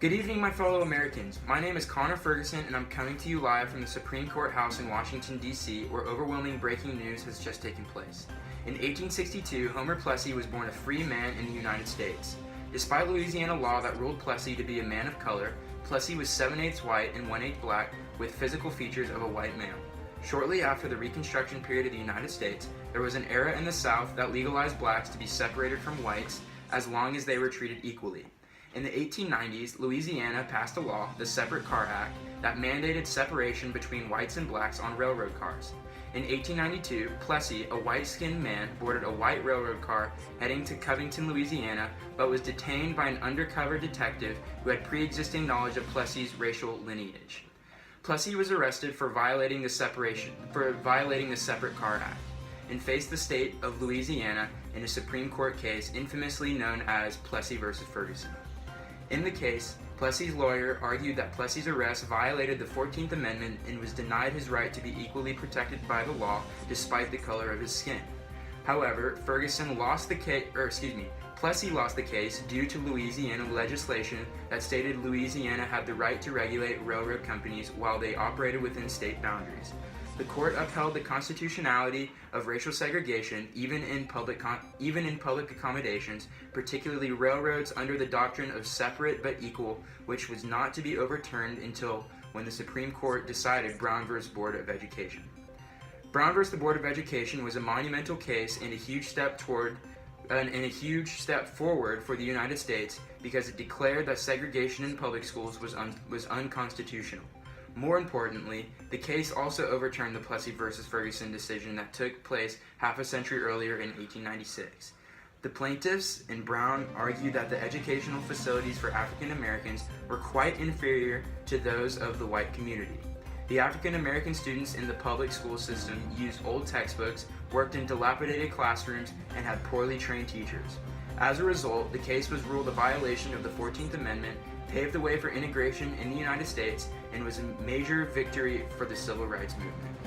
Good evening, my fellow Americans. My name is Connor Ferguson, and I'm coming to you live from the Supreme Court House in Washington, D.C., where overwhelming breaking news has just taken place. In 1862, Homer Plessy was born a free man in the United States. Despite Louisiana law that ruled Plessy to be a man of color, Plessy was 7/8 white and 1/8 black, with physical features of a white male. Shortly after the Reconstruction period of the United States, there was an era in the South that legalized blacks to be separated from whites as long as they were treated equally. In the 1890s, Louisiana passed a law, the Separate Car Act, that mandated separation between whites and blacks on railroad cars. In 1892, Plessy, a white-skinned man, boarded a white railroad car heading to Covington, Louisiana, but was detained by an undercover detective who had pre-existing knowledge of Plessy's racial lineage. Plessy was arrested for violating the Separate Car Act and faced the state of Louisiana in a Supreme Court case infamously known as Plessy versus Ferguson. In the case, Plessy's lawyer argued that Plessy's arrest violated the 14th Amendment and was denied his right to be equally protected by the law despite the color of his skin. However, Plessy lost the case due to Louisiana legislation that stated Louisiana had the right to regulate railroad companies while they operated within state boundaries. The court upheld the constitutionality of racial segregation even in public accommodations, particularly railroads, under the doctrine of separate but equal, which was not to be overturned until when the Supreme Court decided Brown v. Board of Education. Brown v. the Board of Education was a monumental case and a huge step forward for the United States because it declared that segregation in public schools was unconstitutional. More importantly, the case also overturned the Plessy versus Ferguson decision that took place half a century earlier in 1896. The plaintiffs in Brown argued that the educational facilities for African Americans were quite inferior to those of the white community. The African American students in the public school system used old textbooks, worked in dilapidated classrooms, and had poorly trained teachers. As a result, the case was ruled a violation of the 14th Amendment, paved the way for integration in the United States, and was a major victory for the civil rights movement.